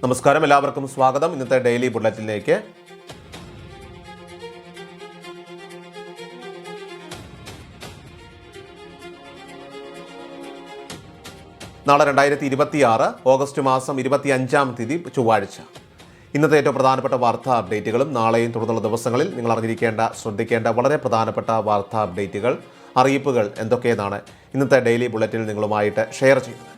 നമസ്കാരം, എല്ലാവർക്കും സ്വാഗതം. ഇന്നത്തെ ഡെയിലി ബുള്ളറ്റിനിലേക്ക്. നാളെ 2026 ഓഗസ്റ്റ് മാസം 25-ാം തീയതി ചൊവ്വാഴ്ച. ഇന്നത്തെ ഏറ്റവും പ്രധാനപ്പെട്ട വാർത്താ അപ്ഡേറ്റുകളും നാളെയും തുടർന്നുള്ള ദിവസങ്ങളിൽ നിങ്ങൾ അറിഞ്ഞിരിക്കേണ്ട, ശ്രദ്ധിക്കേണ്ട വളരെ പ്രധാനപ്പെട്ട വാർത്താ അപ്ഡേറ്റുകൾ, അറിയിപ്പുകൾ എന്തൊക്കെയെന്നാണ് ഇന്നത്തെ ഡെയിലി ബുള്ളറ്റിനിൽ നിങ്ങളുമായിട്ട് ഷെയർ ചെയ്യുന്നത്.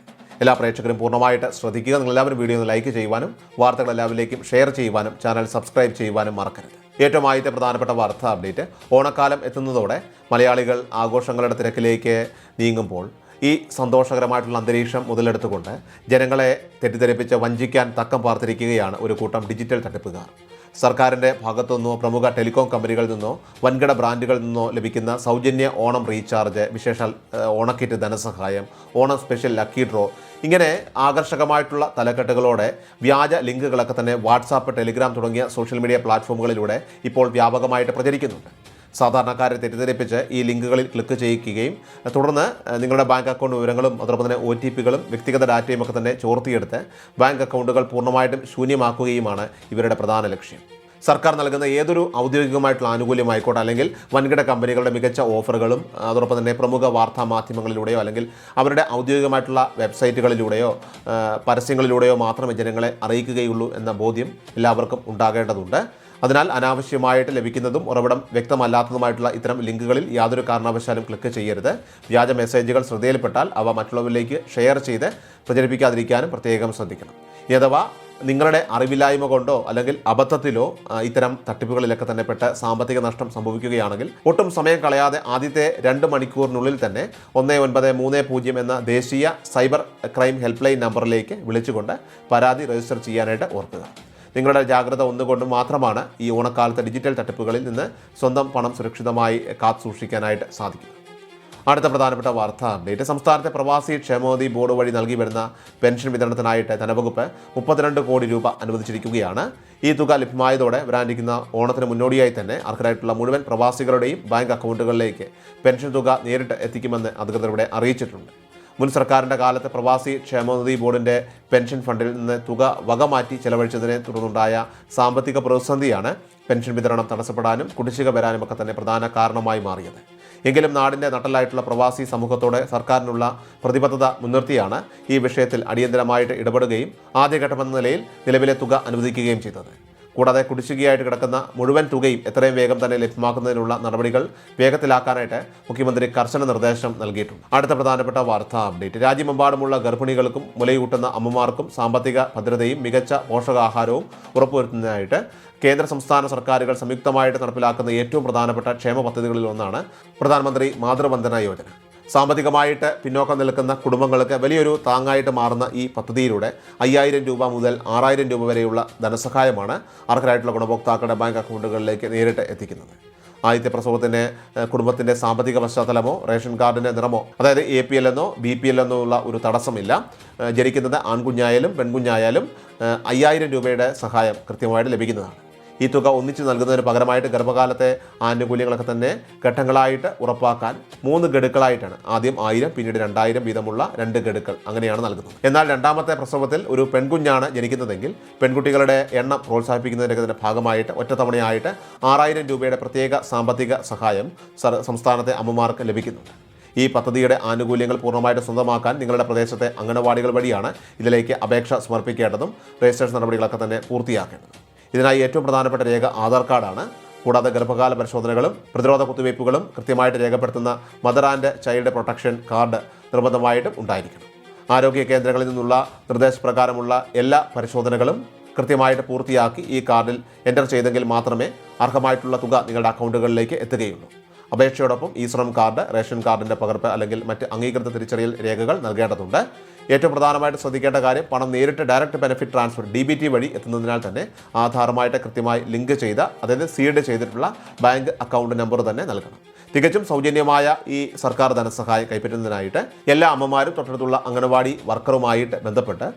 എല്ലാ പ്രേക്ഷകരും പൂർണ്ണമായിട്ട് ശ്രദ്ധിക്കുക. നിങ്ങളെല്ലാവരും വീഡിയോ ഒന്ന് ലൈക്ക് ചെയ്യുവാനും വാർത്തകൾ എല്ലാവരിലേക്കും ഷെയർ ചെയ്യുവാനും ചാനൽ സബ്സ്ക്രൈബ് ചെയ്യുവാനും മറക്കരുത്. ഏറ്റവും ആദ്യത്തെ പ്രധാനപ്പെട്ട വാർത്താ അപ്ഡേറ്റ്, ഓണക്കാലം എത്തുന്നതോടെ മലയാളികൾ ആഘോഷങ്ങളുടെ തിരക്കിലേക്ക് നീങ്ങുമ്പോൾ ഈ സന്തോഷകരമായിട്ടുള്ള അന്തരീക്ഷം മുതലെടുത്തുകൊണ്ട് ജനങ്ങളെ തെറ്റിദ്ധരിപ്പിച്ച് വഞ്ചിക്കാൻ തക്കം പാർത്തിരിക്കുകയാണ് ഒരു കൂട്ടം ഡിജിറ്റൽ തട്ടിപ്പുകാർ. സർക്കാരിൻ്റെ ഭാഗത്തുനിന്നോ പ്രമുഖ ടെലികോം കമ്പനികളിൽ നിന്നോ വൻകിട ബ്രാൻഡുകളിൽ നിന്നോ ലഭിക്കുന്ന സൗജന്യ ഓണം റീചാർജ്, വിശേഷാൽ ഓണക്കിറ്റ് ധനസഹായം, ഓണം സ്പെഷ്യൽ ലക്കി ഡ്രോ, ഇങ്ങനെ ആകർഷകമായിട്ടുള്ള തലക്കെട്ടുകളോടെ വ്യാജ ലിങ്കുകളൊക്കെ തന്നെ വാട്സാപ്പ്, ടെലിഗ്രാം തുടങ്ങിയ സോഷ്യൽ മീഡിയ പ്ലാറ്റ്ഫോമുകളിലൂടെ ഇപ്പോൾ വ്യാപകമായിട്ട് പ്രചരിക്കുന്നുണ്ട്. സാധാരണക്കാരെ തെറ്റിദ്ധരിപ്പിച്ച് ഈ ലിങ്കുകളിൽ ക്ലിക്ക് ചെയ്യിക്കുകയും തുടർന്ന് നിങ്ങളുടെ ബാങ്ക് അക്കൗണ്ട് വിവരങ്ങളും അതോടൊപ്പം തന്നെ OTPകളും വ്യക്തിഗത ഡാറ്റയും ഒക്കെ തന്നെ ചോർത്തിയെടുത്ത് ബാങ്ക് അക്കൗണ്ടുകൾ പൂർണ്ണമായിട്ടും ശൂന്യമാക്കുകയുമാണ് ഇവരുടെ പ്രധാന ലക്ഷ്യം. സർക്കാർ നൽകുന്ന ഏതൊരു ഔദ്യോഗികമായിട്ടുള്ള ആനുകൂല്യമായിക്കോട്ടെ, അല്ലെങ്കിൽ വൻകിട കമ്പനികളുടെ മികച്ച ഓഫറുകളും അതോടൊപ്പം തന്നെ പ്രമുഖ വാർത്താ മാധ്യമങ്ങളിലൂടെയോ അല്ലെങ്കിൽ അവരുടെ ഔദ്യോഗികമായിട്ടുള്ള വെബ്സൈറ്റുകളിലൂടെയോ പരസ്യങ്ങളിലൂടെയോ മാത്രമേ ജനങ്ങളെ അറിയിക്കുകയുള്ളൂ എന്ന ബോധ്യം എല്ലാവർക്കും ഉണ്ടാകേണ്ടതുണ്ട്. അതിനാൽ അനാവശ്യമായിട്ട് ലഭിക്കുന്നതും ഉറവിടം വ്യക്തമല്ലാത്തതുമായിട്ടുള്ള ഇത്തരം ലിങ്കുകളിൽ യാതൊരു കാരണവശാലും ക്ലിക്ക് ചെയ്യരുത്. വ്യാജ മെസ്സേജുകൾ ശ്രദ്ധയിൽപ്പെട്ടാൽ അവ മറ്റുള്ളവരിലേക്ക് ഷെയർ ചെയ്ത് പ്രചരിപ്പിക്കാതിരിക്കാനും പ്രത്യേകം ശ്രദ്ധിക്കണം. അഥവാ നിങ്ങളുടെ അറിവില്ലായ്മ കൊണ്ടോ അല്ലെങ്കിൽ അബദ്ധത്തിലോ ഇത്തരം തട്ടിപ്പുകളിലൊക്കെ തന്നെ പെട്ട് സാമ്പത്തിക നഷ്ടം സംഭവിക്കുകയാണെങ്കിൽ ഒട്ടും സമയം കളയാതെ ആദ്യത്തെ 2 മണിക്കൂറിനുള്ളിൽ തന്നെ 1930 എന്ന ദേശീയ സൈബർ ക്രൈം ഹെൽപ്പ് ലൈൻ നമ്പറിലേക്ക് വിളിച്ചുകൊണ്ട് പരാതി രജിസ്റ്റർ ചെയ്യാനായിട്ട് ഓർക്കുക. നിങ്ങളുടെ ജാഗ്രത ഒന്നുകൊണ്ട് മാത്രമാണ് ഈ ഓണക്കാലത്തെ ഡിജിറ്റൽ തട്ടിപ്പുകളിൽ നിന്ന് സ്വന്തം പണം സുരക്ഷിതമായി കാത്തുസൂക്ഷിക്കാനായിട്ട് സാധിക്കും. അടുത്ത പ്രധാനപ്പെട്ട വാർത്താ അപ്ഡേറ്റ്, സംസ്ഥാനത്തെ പ്രവാസി ക്ഷേമനിധി ബോർഡ് വഴി നൽകി വരുന്ന പെൻഷൻ വിതരണത്തിനായിട്ട് ധനവകുപ്പ് 32 കോടി രൂപ അനുവദിച്ചിരിക്കുകയാണ്. ഈ തുക ലഭ്യമായതോടെ വരാനിരിക്കുന്ന ഓണത്തിന് മുന്നോടിയായി തന്നെ അർഹരായിട്ടുള്ള മുഴുവൻ പ്രവാസികളുടെയും ബാങ്ക് അക്കൗണ്ടുകളിലേക്ക് പെൻഷൻ തുക നേരിട്ട് എത്തിക്കുമെന്ന് അധികൃതർ ഇവിടെ അറിയിച്ചിട്ടുണ്ട്. മുൻ സർക്കാരിൻ്റെ കാലത്ത് പ്രവാസി ക്ഷേമനിധി ബോർഡിൻ്റെ പെൻഷൻ ഫണ്ടിൽ നിന്ന് തുക വകമാറ്റി ചെലവഴിച്ചതിനെ തുടർന്നുണ്ടായ സാമ്പത്തിക പ്രതിസന്ധിയാണ് പെൻഷൻ വിതരണം തടസ്സപ്പെടാനും കുടിശ്ശിക വരാനുമൊക്കെ തന്നെ പ്രധാന കാരണമായി മാറിയത്. എങ്കിലും നാടിൻ്റെ നട്ടലായിട്ടുള്ള പ്രവാസി സമൂഹത്തോടെ സർക്കാരിനുള്ള പ്രതിബദ്ധത മുൻനിർത്തിയാണ് ഈ വിഷയത്തിൽ അടിയന്തരമായിട്ട് ഇടപെടുകയും ആദ്യഘട്ടമെന്ന നിലയിൽ നിലവിലെ തുക അനുവദിക്കുകയും ചെയ്തത്. കൂടാതെ കുടിശ്ശികയായിട്ട് കിടക്കുന്ന മുഴുവൻ തുകയും എത്രയും വേഗം തന്നെ ലഭ്യമാക്കുന്നതിനുള്ള നടപടികൾ വേഗത്തിലാക്കാനായിട്ട് മുഖ്യമന്ത്രി കർശന നിർദ്ദേശം നൽകിയിട്ടുണ്ട്. അടുത്ത പ്രധാനപ്പെട്ട വാർത്താ അപ്ഡേറ്റ്, രാജ്യമെമ്പാടുമുള്ള ഗർഭിണികൾക്കും മുലയൂട്ടുന്ന അമ്മമാർക്കും സാമ്പത്തിക ഭദ്രതയും മികച്ച പോഷകാഹാരവും ഉറപ്പുവരുത്തുന്നതിനായിട്ട് കേന്ദ്ര സംസ്ഥാന സർക്കാരുകൾ സംയുക്തമായിട്ട് നടപ്പിലാക്കുന്ന ഏറ്റവും പ്രധാനപ്പെട്ട ക്ഷേമ പദ്ധതികളിൽ ഒന്നാണ് പ്രധാനമന്ത്രി മാതൃവന്ദന യോജന. സാമ്പത്തികമായിട്ട് പിന്നോക്കം നിൽക്കുന്ന കുടുംബങ്ങൾക്ക് വലിയൊരു താങ്ങായിട്ട് മാറുന്ന ഈ പദ്ധതിയിലൂടെ 5000 രൂപ മുതൽ 6000 രൂപ വരെയുള്ള ധനസഹായമാണ് അർഹരായിട്ടുള്ള ഗുണഭോക്താക്കളുടെ ബാങ്ക് അക്കൗണ്ടുകളിലേക്ക് നേരിട്ട് എത്തിക്കുന്നത്. ആദ്യത്തെ പ്രസവത്തിന് കുടുംബത്തിൻ്റെ സാമ്പത്തിക പശ്ചാത്തലമോ റേഷൻ കാർഡിൻ്റെ നിറമോ, അതായത് APL എന്നോ BPL എന്നോ ഉള്ള ഒരു തടസ്സമില്ല. ജനിക്കുന്നത് ആൺകുഞ്ഞായാലും പെൺകുഞ്ഞായാലും 5000 രൂപയുടെ സഹായം കൃത്യമായിട്ട് ലഭിക്കുന്നതാണ്. ഈ തുക ഒന്നിച്ചു നൽകുന്നതിന് പകരമായിട്ട് ഗർഭകാലത്തെ ആനുകൂല്യങ്ങളൊക്കെ തന്നെ ഘട്ടങ്ങളായിട്ട് ഉറപ്പാക്കാൻ 3 ഗഡുക്കളായിട്ടാണ്, ആദ്യം 1000 പിന്നീട് 2000 വീതമുള്ള 2 ഗഡുക്കൾ അങ്ങനെയാണ് നൽകുന്നത്. എന്നാൽ രണ്ടാമത്തെ പ്രസവത്തിൽ ഒരു പെൺകുഞ്ഞാണ് ജനിക്കുന്നതെങ്കിൽ പെൺകുട്ടികളുടെ എണ്ണം പ്രോത്സാഹിപ്പിക്കുന്നതിൻ്റെ ഭാഗമായിട്ട് ഒറ്റത്തവണയായിട്ട് 6000 രൂപയുടെ പ്രത്യേക സാമ്പത്തിക സഹായം സംസ്ഥാനത്തെ അമ്മമാർക്ക് ലഭിക്കുന്നുണ്ട്. ഈ പദ്ധതിയുടെ ആനുകൂല്യങ്ങൾ പൂർണ്ണമായിട്ട് സ്വന്തമാക്കാൻ നിങ്ങളുടെ പ്രദേശത്തെ അംഗനവാടികൾ വഴിയാണ് ഇതിലേക്ക് അപേക്ഷ സമർപ്പിക്കേണ്ടതും രജിസ്ട്രേഷൻ നടപടികളൊക്കെ തന്നെ പൂർത്തിയാക്കേണ്ടതും. ഇതിനായി ഏറ്റവും പ്രധാനപ്പെട്ട രേഖ ആധാർ കാർഡാണ്. കൂടാതെ ഗർഭകാല പരിശോധനകളും പ്രതിരോധ കുത്തിവയ്പ്പുകളും കൃത്യമായിട്ട് രേഖപ്പെടുത്തുന്ന mother and child protection card നിർബന്ധമായിട്ടും ഉണ്ടായിരിക്കണം. ആരോഗ്യ കേന്ദ്രങ്ങളിൽ നിന്നുള്ള നിർദ്ദേശപ്രകാരമുള്ള എല്ലാ പരിശോധനകളും കൃത്യമായിട്ട് പൂർത്തിയാക്കി ഈ കാർഡിൽ എൻ്റർ ചെയ്തെങ്കിൽ മാത്രമേ അർഹമായിട്ടുള്ള തുക നിങ്ങളുടെ അക്കൗണ്ടുകളിലേക്ക് എത്തുകയുള്ളൂ. അപേക്ഷയോടൊപ്പം ശ്രം കാർഡ്, റേഷൻ കാർഡിൻ്റെ പകർപ്പ് അല്ലെങ്കിൽ മറ്റ് അംഗീകൃത തിരിച്ചറിയൽ രേഖകൾ നൽകേണ്ടതുണ്ട്. ഏറ്റവും പ്രധാനമായിട്ട് ശ്രദ്ധിക്കേണ്ട കാര്യം, പണം നേരിട്ട് ഡയറക്റ്റ് ബെനിഫിറ്റ് ട്രാൻസ്ഫർ DBT വഴി എത്തുന്നതിനാൽ തന്നെ ആധാറുമായിട്ട് കൃത്യമായി ലിങ്ക് ചെയ്ത, അതായത് സീഡ് ചെയ്തിട്ടുള്ള ബാങ്ക് അക്കൗണ്ട് നമ്പർ തന്നെ നൽകണം. തികച്ചും സൗജന്യമായ ഈ സർക്കാർ ധനസഹായം കൈപ്പറ്റുന്നതിനായിട്ട് എല്ലാ അമ്മമാരും തൊട്ടടുത്തുള്ള അംഗനവാടി വർക്കറുമായിട്ട് ബന്ധപ്പെട്ട്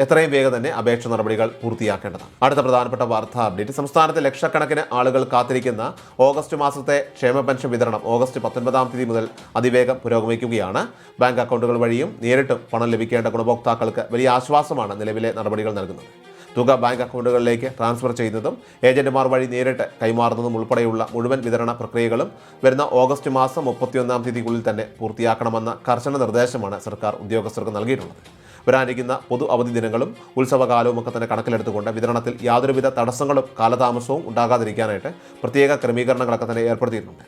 എത്രയും വേഗം തന്നെ അപേക്ഷ നടപടികൾ പൂർത്തിയാക്കേണ്ടതാണ്. അടുത്ത പ്രധാനപ്പെട്ട വാർത്താ അപ്ഡേറ്റ്, സംസ്ഥാനത്തെ ലക്ഷക്കണക്കിന് ആളുകൾ കാത്തിരിക്കുന്ന ഓഗസ്റ്റ് മാസത്തെ ക്ഷേമ പെൻഷൻ വിതരണം ഓഗസ്റ്റ് 19-ാം തീയതി മുതൽ അതിവേഗം പുരോഗമിക്കുകയാണ്. ബാങ്ക് അക്കൗണ്ടുകൾ വഴിയും നേരിട്ടും പണം ലഭിക്കേണ്ട ഗുണഭോക്താക്കൾക്ക് വലിയ ആശ്വാസമാണ് നിലവിലെ നടപടികൾ നൽകുന്നത്. തുക ബാങ്ക് അക്കൗണ്ടുകളിലേക്ക് ട്രാൻസ്ഫർ ചെയ്യുന്നതും ഏജന്റുമാർ വഴി നേരിട്ട് കൈമാറുന്നതും ഉൾപ്പെടെയുള്ള മുഴുവൻ വിതരണ പ്രക്രിയകളും വരുന്ന ഓഗസ്റ്റ് മാസം 31-ാം തീയതിക്കുള്ളിൽ തന്നെ പൂർത്തിയാക്കണമെന്ന കർശന നിർദ്ദേശമാണ് സർക്കാർ ഉദ്യോഗസ്ഥർക്ക് നൽകിയിട്ടുള്ളത്. വരാനിരിക്കുന്ന പൊതു അവധി ദിനങ്ങളും ഉത്സവകാലവും ഒക്കെ തന്നെ കണക്കിലെടുത്തുകൊണ്ട് വിതരണത്തിൽ യാതൊരുവിധ തടസ്സങ്ങളും കാലതാമസവും ഉണ്ടാകാതിരിക്കാനായിട്ട് പ്രത്യേക ക്രമീകരണങ്ങളൊക്കെ തന്നെ ഏർപ്പെടുത്തിയിട്ടുണ്ട്.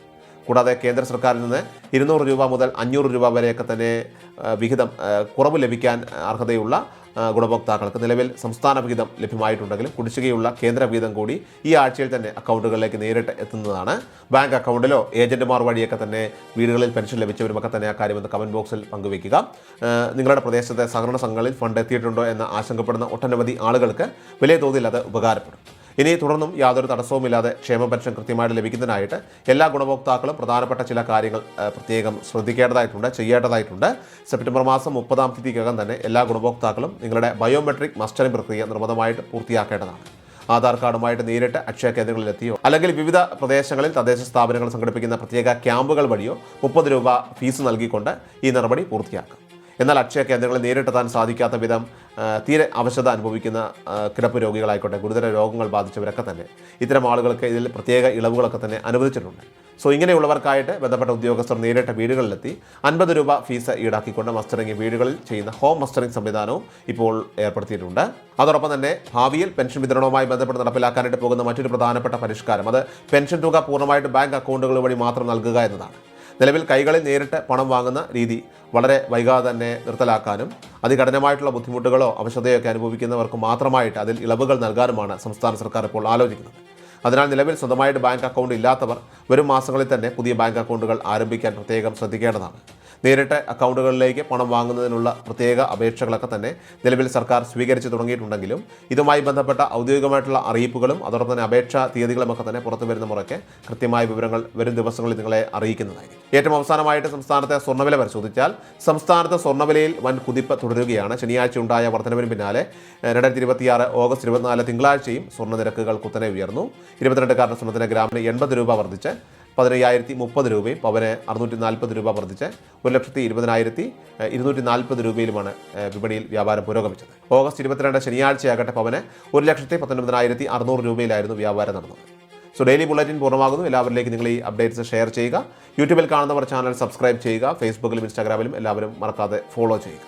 കൂടാതെ കേന്ദ്ര സർക്കാരിൽ നിന്ന് 200 രൂപ മുതൽ 500 രൂപ വരെയൊക്കെ തന്നെ വിഹിതം കുറവ് ലഭിക്കാൻ അർഹതയുള്ള ഗുണഭോക്താക്കൾക്ക് നിലവിൽ സംസ്ഥാന വിഹിതം ലഭ്യമായിട്ടുണ്ടെങ്കിലും കുടിശ്ശികയുള്ള കേന്ദ്ര വിഹിതം കൂടി ഈ ആഴ്ചയിൽ തന്നെ അക്കൗണ്ടുകളിലേക്ക് നേരിട്ട് എത്തുന്നതാണ്. ബാങ്ക് അക്കൗണ്ടിലോ ഏജന്റുമാർ വഴിയൊക്കെ തന്നെ വീടുകളിൽ പെൻഷൻ ലഭിച്ചവരുമൊക്കെ തന്നെ ആ കാര്യമെന്ന് കമൻറ്റ് ബോക്സിൽ പങ്കുവയ്ക്കുക. നിങ്ങളുടെ പ്രദേശത്തെ സഹകരണ സംഘങ്ങളിൽ ഫണ്ട് എത്തിയിട്ടുണ്ടോ എന്ന് ആശങ്കപ്പെടുന്ന ഒട്ടനവധി ആളുകൾക്ക് വലിയ തോതിൽ അത് ഉപകാരപ്പെടും. ഇനി തുടർന്നും യാതൊരു തടസ്സവുമില്ലാതെ ക്ഷേമ പെൻഷൻ കൃത്യമായിട്ട് ലഭിക്കുന്നതിനായിട്ട് എല്ലാ ഗുണഭോക്താക്കളും പ്രധാനപ്പെട്ട ചില കാര്യങ്ങൾ പ്രത്യേകം ചെയ്യേണ്ടതായിട്ടുണ്ട്. സെപ്റ്റംബർ മാസം 30-ാം തീയതിക്കകം തന്നെ എല്ലാ ഗുണഭോക്താക്കളും നിങ്ങളുടെ ബയോമെട്രിക് മസ്റ്ററിംഗ് പ്രക്രിയ നിർബന്ധമായിട്ട് പൂർത്തിയാക്കേണ്ടതാണ്. ആധാർ കാർഡുമായിട്ട് നേരിട്ട് അക്ഷയ കേന്ദ്രങ്ങളിലെത്തിയോ അല്ലെങ്കിൽ വിവിധ പ്രദേശങ്ങളിൽ തദ്ദേശ സ്ഥാപനങ്ങൾ സംഘടിപ്പിക്കുന്ന പ്രത്യേക ക്യാമ്പുകൾ വഴിയോ 30 രൂപ ഫീസ് നൽകിക്കൊണ്ട് ഈ നടപടി പൂർത്തിയാക്കും. എന്നാൽ അക്ഷയ കേന്ദ്രങ്ങളിൽ നേരിട്ടെത്താൻ സാധിക്കാത്ത വിധം തീരെ അവശത അനുഭവിക്കുന്ന കിടപ്പ് രോഗികളായിക്കോട്ടെ, ഗുരുതര രോഗങ്ങൾ ബാധിച്ചവരൊക്കെ തന്നെ ഇത്തരം ആളുകൾക്ക് ഇതിൽ പ്രത്യേക ഇളവുകളൊക്കെ തന്നെ അനുവദിച്ചിട്ടുണ്ട്. ഇങ്ങനെയുള്ളവർക്കായിട്ട് ബന്ധപ്പെട്ട ഉദ്യോഗസ്ഥർ നേരിട്ട് വീടുകളിലെത്തി 50 രൂപ ഫീസ് ഈടാക്കിക്കൊണ്ട് മസ്റ്ററിംഗ് വീടുകളിൽ ചെയ്യുന്ന ഹോം മസ്റ്ററിംഗ് സംവിധാനവും ഇപ്പോൾ ഏർപ്പെടുത്തിയിട്ടുണ്ട്. അതോടൊപ്പം തന്നെ ഭാവിയിൽ പെൻഷൻ വിതരണവുമായി ബന്ധപ്പെട്ട് നടപ്പിലാക്കാനായിട്ട് പോകുന്ന മറ്റൊരു പ്രധാനപ്പെട്ട പരിഷ്കാരം അത് പെൻഷൻ തുക പൂർണ്ണമായിട്ട് ബാങ്ക് അക്കൗണ്ടുകൾ വഴി മാത്രം നൽകുക എന്നതാണ്. നിലവിൽ കൈകളിൽ നേരിട്ട് പണം വാങ്ങുന്ന രീതി വളരെ വൈകാതെ തന്നെ നിർത്തലാക്കാനും അതികഠിനമായിട്ടുള്ള ബുദ്ധിമുട്ടുകളോ അവശതയോ ഒക്കെ അനുഭവിക്കുന്നവർക്ക് മാത്രമായിട്ട് അതിൽ ഇളവുകൾ നൽകാനുമാണ് സംസ്ഥാന സർക്കാർ ഇപ്പോൾ ആലോചിക്കുന്നത്. അതിനാൽ നിലവിൽ സ്വന്തമായിട്ട് ബാങ്ക് അക്കൗണ്ട് ഇല്ലാത്തവർ വരും മാസങ്ങളിൽ തന്നെ പുതിയ ബാങ്ക് അക്കൗണ്ടുകൾ ആരംഭിക്കാൻ പ്രത്യേകം ശ്രദ്ധിക്കേണ്ടതാണ്. നേരിട്ട് അക്കൗണ്ടുകളിലേക്ക് പണം വാങ്ങുന്നതിനുള്ള പ്രത്യേക അപേക്ഷകളൊക്കെ തന്നെ നിലവിൽ സർക്കാർ സ്വീകരിച്ചു തുടങ്ങിയിട്ടുണ്ടെങ്കിലും ഇതുമായി ബന്ധപ്പെട്ട ഔദ്യോഗികമായിട്ടുള്ള അറിയിപ്പുകളും അതോടൊപ്പം തന്നെ അപേക്ഷാ തീയതികളുമൊക്കെ തന്നെ പുറത്തു വരുന്ന മുറയ്ക്ക് കൃത്യമായ വിവരങ്ങൾ വരും ദിവസങ്ങളിൽ നിങ്ങളെ അറിയിക്കുന്നതായിരിക്കും. ഏറ്റവും അവസാനമായിട്ട് സംസ്ഥാനത്തെ സ്വർണ്ണവില പരിശോധിച്ചാൽ സംസ്ഥാനത്തെ സ്വർണ്ണവിലയിൽ വൻ കുതിപ്പ് തുടരുകയാണ്. ശനിയാഴ്ച ഉണ്ടായ വർധനവിന് പിന്നാലെ 2026 ഓഗസ്റ്റ് 24 തിങ്കളാഴ്ചയും സ്വർണ്ണ നിരക്കുകൾ കുത്തനെ ഉയർന്നു. 22 സ്വർണ്ണത്തിന് ഗ്രാമിന് 80 രൂപ വർദ്ധിച്ച് 15,030 രൂപയും പവന് 640 രൂപ വർദ്ധിച്ച് 1,20,240 രൂപയിലുമാണ് വിപണിയിൽ വ്യാപാരം പുരോഗമിച്ചത്. ഓഗസ്റ്റ് 22 ശനിയാഴ്ചയാകട്ടെ പവന് 1,19,600 രൂപയിലായിരുന്നു വ്യാപാരം നടന്നത്. ഡെയിലി ബുള്ളറ്റിൻ പൂർണ്ണമാകുന്നു. എല്ലാവരിലേക്ക് നിങ്ങൾ ഈ അപ്ഡേറ്റ്സ് ഷെയർ ചെയ്യുക. യൂട്യൂബിൽ കാണുന്നവർ ചാനൽ സബ്സ്ക്രൈബ് ചെയ്യുക. ഫേസ്ബുക്കിലും ഇൻസ്റ്റാഗ്രാമിലും എല്ലാവരും മറക്കാതെ ഫോളോ ചെയ്യുക.